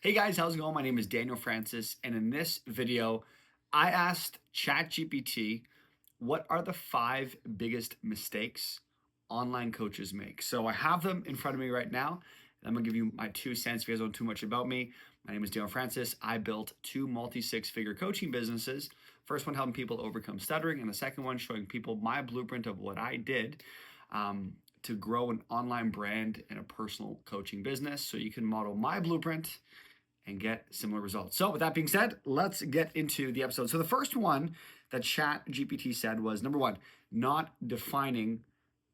Hey guys, how's it going? My name is Daniel Francis, and in this video, I asked ChatGPT what are the 5 biggest mistakes online coaches make. So I have them in front of me right now. I'm gonna give you my 2 cents if you guys don't know too much about me. My name is Daniel Francis. I built 2 multi-6-figure coaching businesses. First one helping people overcome stuttering, and the second one showing people my blueprint of what I did to grow an online brand and a personal coaching business. So you can model my blueprint and get similar results. So with that being said, let's get into the episode. So the first one that ChatGPT said was number 1, not defining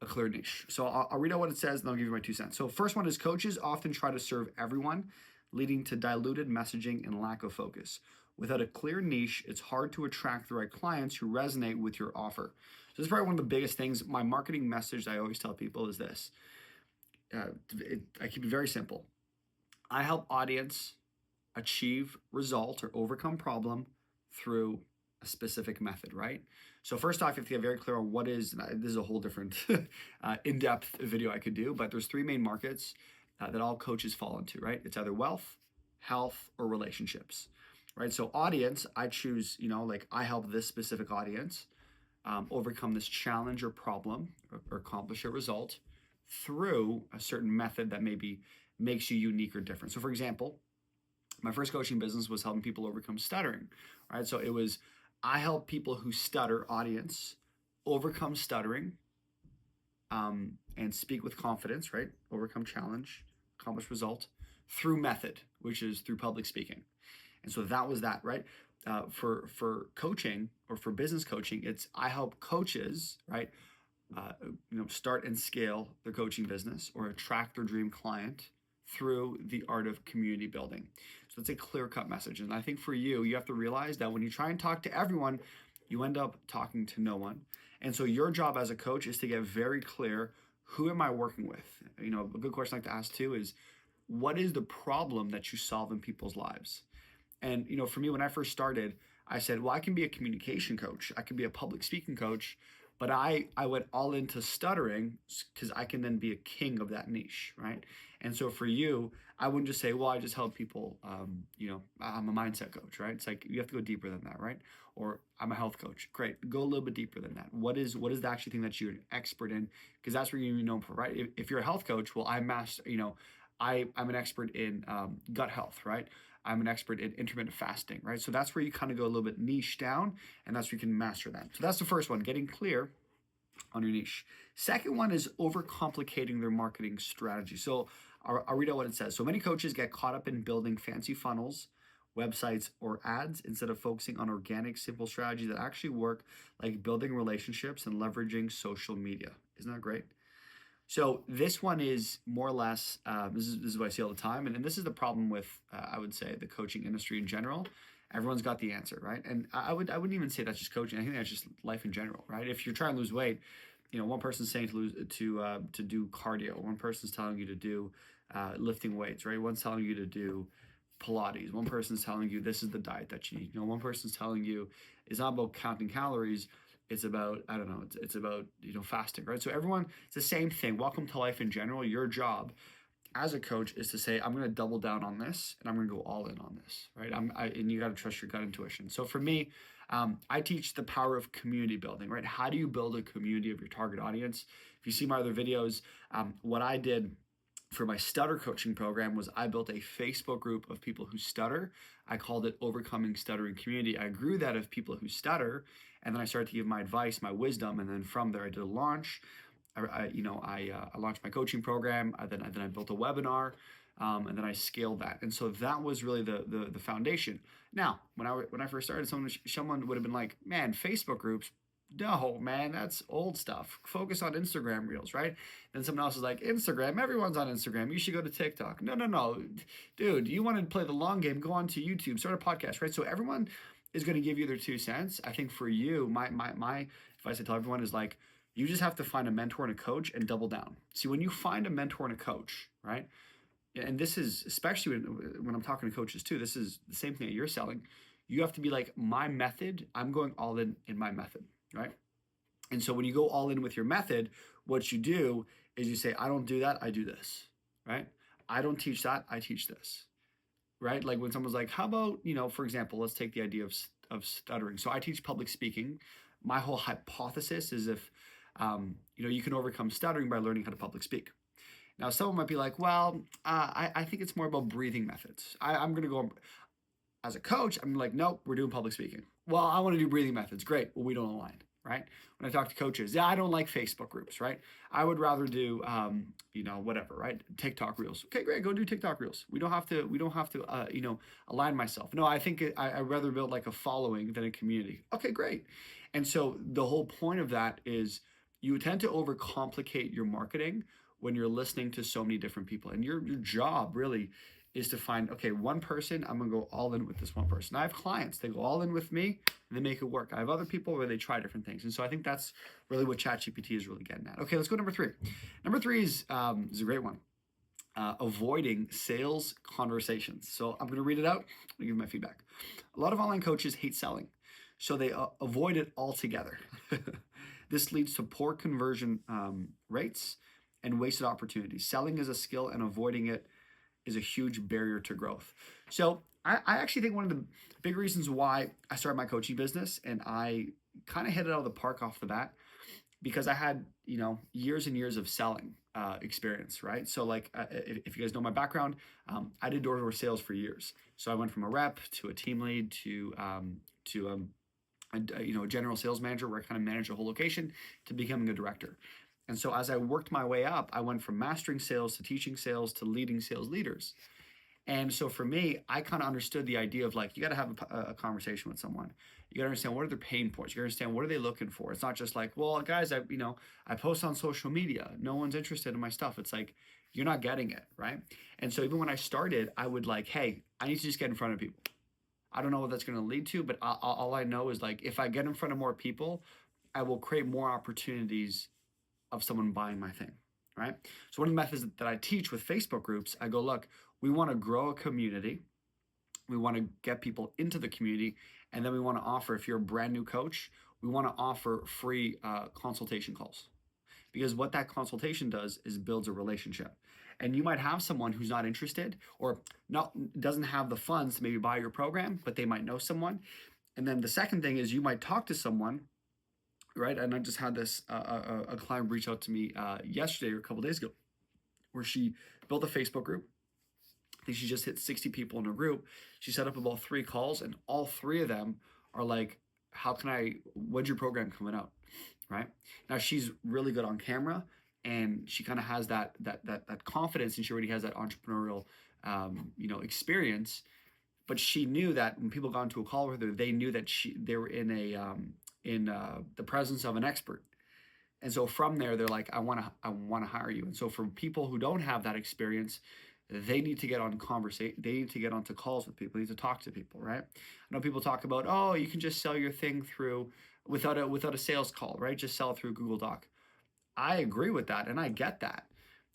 a clear niche. So I'll read out what it says and I'll give you my 2 cents. So first one is coaches often try to serve everyone, leading to diluted messaging and lack of focus. Without a clear niche, it's hard to attract the right clients who resonate with your offer. So this is probably one of the biggest things. My marketing message I always tell people is this. I keep it very simple. I help audience achieve result or overcome problem through a specific method, right? So first off, you have to get very clear on what is, this is a whole different in-depth video I could do, but there's 3 main markets that all coaches fall into, right? It's either wealth, health, or relationships, right? So audience, I choose, like I help this specific audience overcome this challenge or problem or accomplish a result through a certain method that maybe makes you unique or different. So for example, my first coaching business was helping people overcome stuttering, right? So it was, I help people who stutter, audience, overcome stuttering and speak with confidence, right? Overcome challenge, accomplish result through method, which is through public speaking. And so that was that, right? For coaching or for business coaching, it's I help coaches, right? Start and scale their coaching business or attract their dream client through the art of community building. So it's a clear-cut message. And I think for you, you have to realize that when you try and talk to everyone, you end up talking to no one. And so your job as a coach is to get very clear, who am I working with? A good question I like to ask too is, what is the problem that you solve in people's lives? And for me, when I first started, I said, well, I can be a communication coach. I can be a public speaking coach. But I went all into stuttering because I can then be a king of that niche, right? And so for you, I wouldn't just say, well, I just help people, I'm a mindset coach, right? It's like you have to go deeper than that, right? Or I'm a health coach. Great, go a little bit deeper than that. What is the actual thing that you're an expert in? Because that's where you're known for, right? If you're a health coach, well, I'm an expert in gut health, right? I'm an expert in intermittent fasting, right? So that's where you kind of go a little bit niche down, and that's where you can master that. So that's the first one, getting clear on your niche. Second one is overcomplicating their marketing strategy. So I'll read out what it says. So many coaches get caught up in building fancy funnels, websites, or ads instead of focusing on organic, simple strategies that actually work, like building relationships and leveraging social media. Isn't that great? So this one is more or less, this is what I see all the time. And this is the problem with, I would say, the coaching industry in general. Everyone's got the answer, right? And I wouldn't even say that's just coaching. I think that's just life in general, right? If you're trying to lose weight, one person's saying to do cardio. One person's telling you to do lifting weights, right? One's telling you to do Pilates. One person's telling you this is the diet that you need. One person's telling you it's not about counting calories. It's about, I don't know, it's about, fasting, right? So everyone, it's the same thing. Welcome to life in general. Your job as a coach is to say, I'm going to double down on this and I'm going to go all in on this, right? And you got to trust your gut intuition. So for me, I teach the power of community building, right? How do you build a community of your target audience? If you see my other videos, what I did for my stutter coaching program was I built a Facebook group of people who stutter. I called it Overcoming Stuttering Community. I grew that of people who stutter, and then I started to give my advice, my wisdom, and then from there I did a launch. I launched my coaching program. Then I built a webinar, and then I scaled that. And so that was really the foundation. Now, when I first started, someone would have been like, "Man, Facebook groups." No, man, that's old stuff. Focus on Instagram Reels, right? Then someone else is like, Instagram, everyone's on Instagram. You should go to TikTok. No. Dude, you want to play the long game, go on to YouTube, start a podcast, right? So everyone is going to give you their 2 cents. I think for you, my advice I tell everyone is like, you just have to find a mentor and a coach and double down. See, when you find a mentor and a coach, right? And this is, especially when I'm talking to coaches too, this is the same thing that you're selling. You have to be like, my method, I'm going all in my method. Right? And so when you go all in with your method, what you do is you say, I don't do that, I do this, right? I don't teach that, I teach this. right? Like when someone's like, how about, for example, let's take the idea of stuttering. So I teach public speaking. My whole hypothesis is if, you can overcome stuttering by learning how to public speak. Now, someone might be like, well, I think it's more about breathing methods. I'm going to go as a coach. I'm like, nope, we're doing public speaking. Well, I want to do breathing methods. Great. Well, we don't align, right? When I talk to coaches, yeah, I don't like Facebook groups, right? I would rather do, whatever, right? TikTok reels. Okay, great. Go do TikTok reels. We don't have to, align myself. No, I think I'd rather build like a following than a community. Okay, great. And so the whole point of that is you tend to overcomplicate your marketing when you're listening to so many different people. And your job really is to find, okay, one person, I'm gonna go all in with this one person. I have clients, they go all in with me and they make it work. I have other people where they try different things. And so I think that's really what ChatGPT is really getting at. Okay, let's go to number three. Number three is a great one. Avoiding sales conversations. So I'm gonna read it out and give my feedback. A lot of online coaches hate selling, so they avoid it altogether. This leads to poor conversion rates and wasted opportunities. Selling is a skill and avoiding it is a huge barrier to growth. So I actually think one of the big reasons why I started my coaching business, and I kind of hit it out of the park off the bat, because I had, years and years of selling experience, right? So like, if you guys know my background, I did door-to-door sales for years. So I went from a rep to a team lead to a general sales manager, where I kind of managed a whole location, to becoming a director. And so as I worked my way up, I went from mastering sales to teaching sales to leading sales leaders. And so for me, I kind of understood the idea of like, you got to have a conversation with someone. You got to understand, what are their pain points. You got to understand, what are they looking for? It's not just like, well, guys, I post on social media. No one's interested in my stuff. It's like, you're not getting it, right? And so even when I started, I would like, hey, I need to just get in front of people. I don't know what that's going to lead to, but all I know is like, if I get in front of more people, I will create more opportunities of someone buying my thing, right? So one of the methods that I teach with Facebook groups, I go, look, we want to grow a community. We want to get people into the community. And then we want to offer, if you're a brand new coach, we want to offer free consultation calls. Because what that consultation does is builds a relationship. And you might have someone who's not interested or doesn't have the funds to maybe buy your program, but they might know someone. And then the second thing is, you might talk to someone, right? And I just had this a client reach out to me yesterday or a couple days ago, where she built a Facebook group. I think she just hit 60 people in her group. She set up about 3 calls, and all 3 of them are like, when's your program coming out, right? Now she's really good on camera, and she kind of has that confidence, and she already has that entrepreneurial experience. But she knew that when people got into a call with her, they knew that they were in the presence of an expert. And so from there, they're like, I want to hire you. And so for people who don't have that experience, they need to get on conversation. They need to get onto calls with people. They need to talk to people, right? I know people talk about, oh, you can just sell your thing through without a sales call, right? Just sell it through Google Doc. I agree with that, and I get that,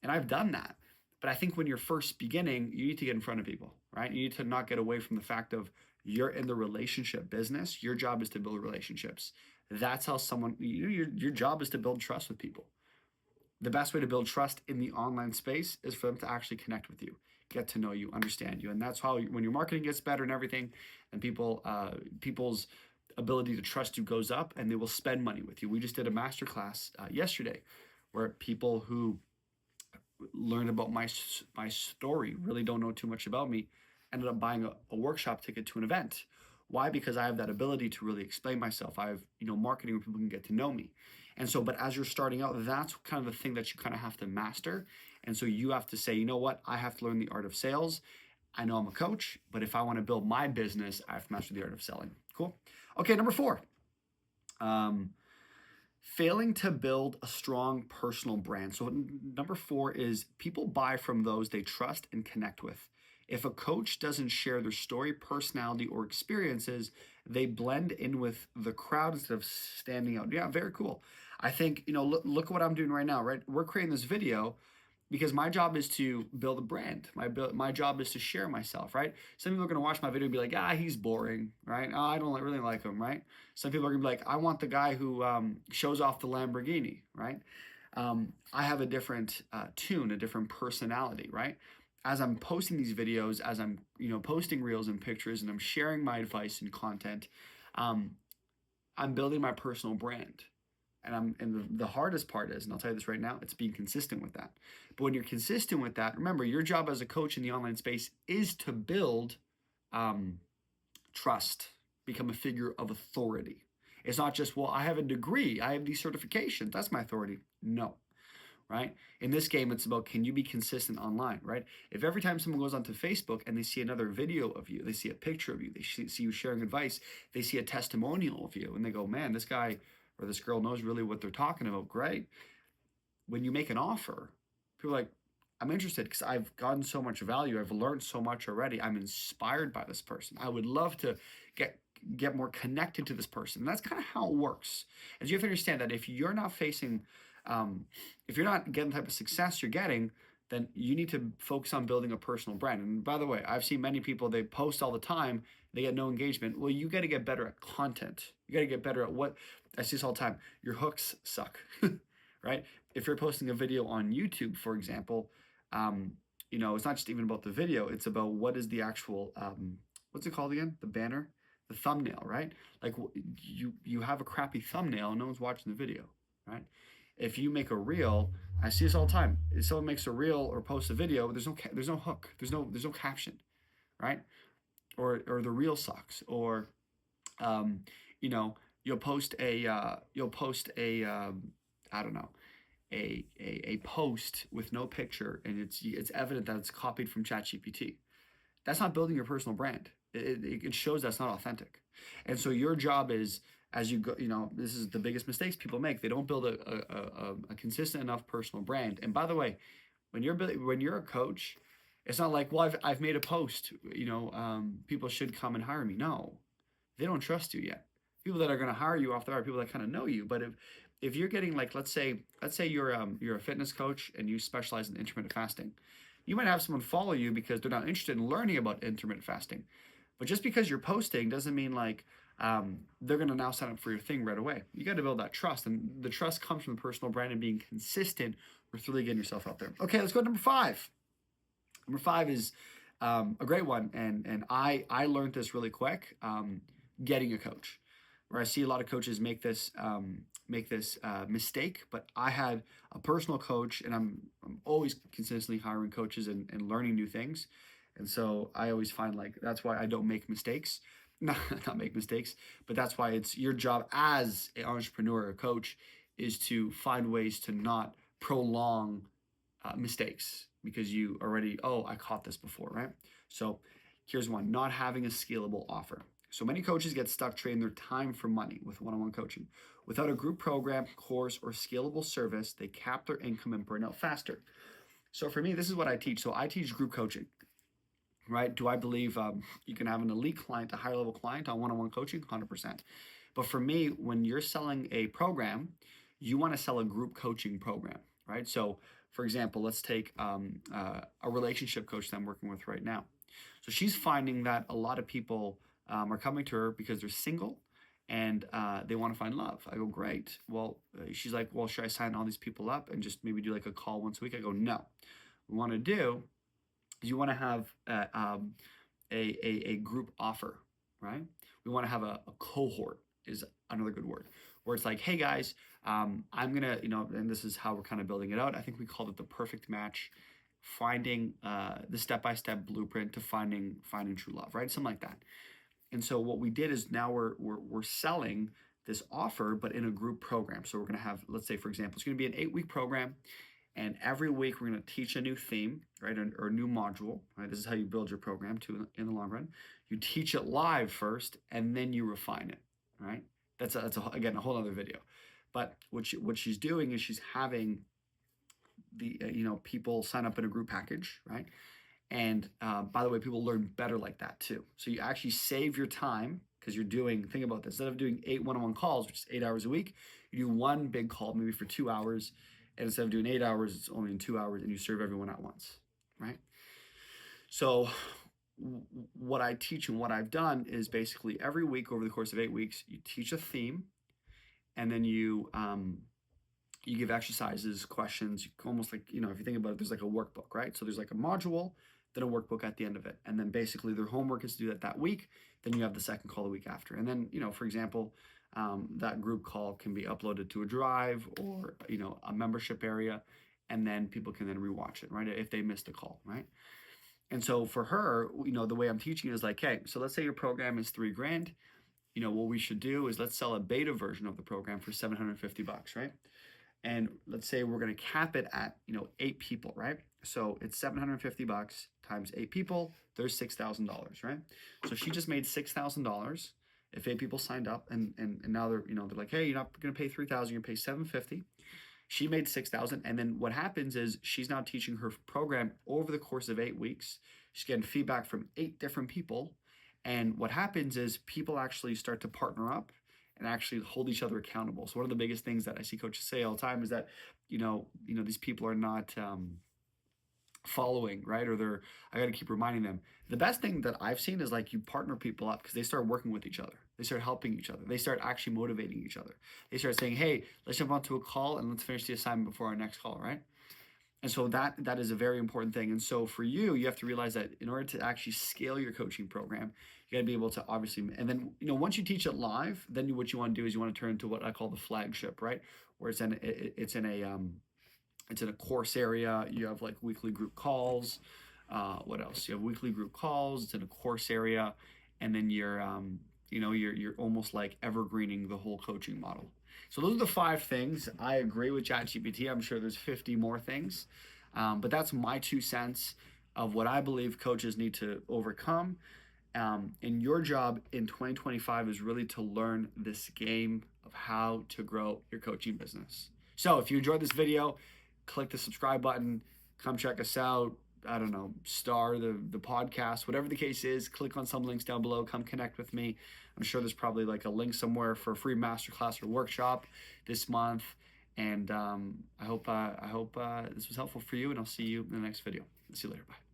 and I've done that. But I think when you're first beginning, you need to get in front of people, right? You need to not get away from the fact of, you're in the relationship business. Your job is to build relationships. That's how your job is to build trust with people. The best way to build trust in the online space is for them to actually connect with you, get to know you, understand you. And that's how, when your marketing gets better and everything, and people's ability to trust you goes up, and they will spend money with you. We just did a masterclass yesterday, where people who learned about my story, really don't know too much about me, ended up buying a workshop ticket to an event. Why? Because I have that ability to really explain myself. I have, marketing where people can get to know me. And so, but as you're starting out, that's kind of the thing that you kind of have to master. And so you have to say, you know what? I have to learn the art of sales. I know I'm a coach, but if I want to build my business, I have to master the art of selling. Cool. Okay, number 4. Failing to build a strong personal brand. So number 4 is, people buy from those they trust and connect with. If a coach doesn't share their story, personality, or experiences, they blend in with the crowd instead of standing out. Yeah, very cool. I think, look at what I'm doing right now, right? We're creating this video because my job is to build a brand. My job is to share myself, right? Some people are going to watch my video and be like, he's boring, right? Oh, I don't really like him, right? Some people are going to be like, I want the guy who shows off the Lamborghini, right? I have a different tune, a different personality, right? as I'm posting these videos, as I'm posting reels and pictures, and I'm sharing my advice and content, um, I'm building my personal brand. And the hardest part is, and I'll tell you this right now, it's being consistent with that. But when you're consistent with that, remember, your job as a coach in the online space is to build um, trust, become a figure of authority. It's not just, well, I have a degree, I have these certifications, that's my authority. No, right? In this game, it's about, can you be consistent online, right? If every time someone goes onto Facebook and they see another video of you, they see a picture of you, they see you sharing advice, they see a testimonial of you, and they go, man, this guy or this girl knows really what they're talking about, great. When you make an offer, people are like, I'm interested because I've gotten so much value. I've learned so much already. I'm inspired by this person. I would love to get more connected to this person. And that's kind of how it works. And you have to understand that if you're not facing, if you're not getting the type of success you're getting, then you need to focus on building a personal brand. And by the way, I've seen many people, they post all the time, they get no engagement. Well, you got to get better at content. You got to get better at what I see this all the time. Your hooks suck, right? If you're posting a video on YouTube, for example, it's not just even about the video. It's about what is the actual, what's it called again? The banner, the thumbnail, right? Like you have a crappy thumbnail and no one's watching the video, right? If you make a reel, I see this all the time. If someone makes a reel or posts a video, there's no hook, there's no caption, right? Or the reel sucks. Or um, you know, you'll post a I don't know, a post with no picture, and it's evident that it's copied from ChatGPT. That's not building your personal brand. It shows that's not authentic. And so your job is, as you go, this is the biggest mistakes people make. They don't build a consistent enough personal brand. And by the way, when you're a coach, it's not like, well, I've made a post, people should come and hire me. No, they don't trust you yet. People that are going to hire you off the bat are people that kind of know you. But if you're getting, like, let's say you're a fitness coach and you specialize in intermittent fasting, you might have someone follow you because they're not interested in learning about intermittent fasting. But just because you're posting doesn't mean like they're going to now sign up for your thing right away. You got to build that trust, and the trust comes from the personal brand and being consistent with really getting yourself out there. Okay, let's go to number 5. Number 5 is a great one, and I learned this really quick. Getting a coach, where I see a lot of coaches make this mistake, but I had a personal coach, and I'm always consistently hiring coaches and learning new things, and so I always find, like, that's why I don't make mistakes. Not make mistakes, but that's why it's your job as an entrepreneur or coach is to find ways to not prolong mistakes, because you already, I caught this before, right? So here's one: not having a scalable offer. So many coaches get stuck trading their time for money with one-on-one coaching. Without a group program, course, or scalable service, they cap their income and burn out faster. So for me, this is what I teach. So I teach group coaching, right? Do I believe you can have an elite client, a higher level client on one-on-one coaching? 100%. But for me, when you're selling a program, you want to sell a group coaching program, right? So for example, let's take a relationship coach that I'm working with right now. So she's finding that a lot of people are coming to her because they're single and they want to find love. I go, great. Well, she's like, well, should I sign all these people up and just maybe do like a call once a week? I go, no. What we want to do is you want to have a group offer, right? We want to have a cohort is another good word, where it's like, hey guys, I'm gonna, and this is how we're kind of building it out. I think we called it the perfect match, finding the step-by-step blueprint to finding true love, right? Something like that. And so what we did is now we're selling this offer, but in a group program. So we're going to have, let's say, for example, it's going to be an 8-week program. And every week we're going to teach a new theme, right? Or a new module, right? This is how you build your program too in the long run. You teach it live first, and then you refine it, right? That's again, a whole other video. But what she's doing is she's having the, people sign up in a group package, right? And by the way, people learn better like that too. So you actually save your time, because you're doing, think about this, instead of doing 8 one-on-one calls, which is 8 hours a week, you do one big call maybe for 2 hours. And instead of doing 8 hours, it's only in 2 hours, and you serve everyone at once, right? So what I teach and what I've done is basically every week over the course of 8 weeks, you teach a theme, and then you you give exercises, questions, almost like, you know, if you think about it, there's like a workbook, right? So there's like a module, then a workbook at the end of it. And then basically their homework is to do that week. Then you have the second call the week after. And then, you know, for example, that group call can be uploaded to a drive or, you know, a membership area. And then people can then rewatch it, right? If they missed a call, right? And so for her, you know, the way I'm teaching is like, hey, so let's say your program is $3,000. You know, what we should do is let's sell a beta version of the program for $750, right? And let's say we're going to cap it at, you know, 8 people, right? So it's $750 times 8 people, there's $6,000, right? So she just made $6,000 if 8 people signed up, and now they're, you know, they're like, hey, you're not going to pay 3,000, you're going to pay 750. She made 6,000, and then what happens is she's now teaching her program over the course of 8 weeks. She's getting feedback from 8 different people, and what happens is people actually start to partner up and actually hold each other accountable. So one of the biggest things that I see coaches say all the time is that, these people are not following, right? Or I got to keep reminding them. The best thing that I've seen is like you partner people up because they start working with each other. They start helping each other. They start actually motivating each other. They start saying, hey, let's jump onto a call and let's finish the assignment before our next call, right? And so that is a very important thing. And so for you, you have to realize that in order to actually scale your coaching program, you got to be able to obviously, and then, you know, once you teach it live, then what you want to do is you want to turn into what I call the flagship, right? Where it's in a course area. You have like weekly group calls. What else? You have weekly group calls. It's in a course area, and then you're almost like evergreening the whole coaching model. So those are the 5 things. I agree with ChatGPT. I'm sure there's 50 more things, but that's my 2 cents of what I believe coaches need to overcome. And your job in 2025 is really to learn this game of how to grow your coaching business. So if you enjoyed this video, click the subscribe button, come check us out. I don't know, star the podcast, whatever the case is, click on some links down below, come connect with me. I'm sure there's probably like a link somewhere for a free masterclass or workshop this month. And I hope this was helpful for you, and I'll see you in the next video. See you later. Bye.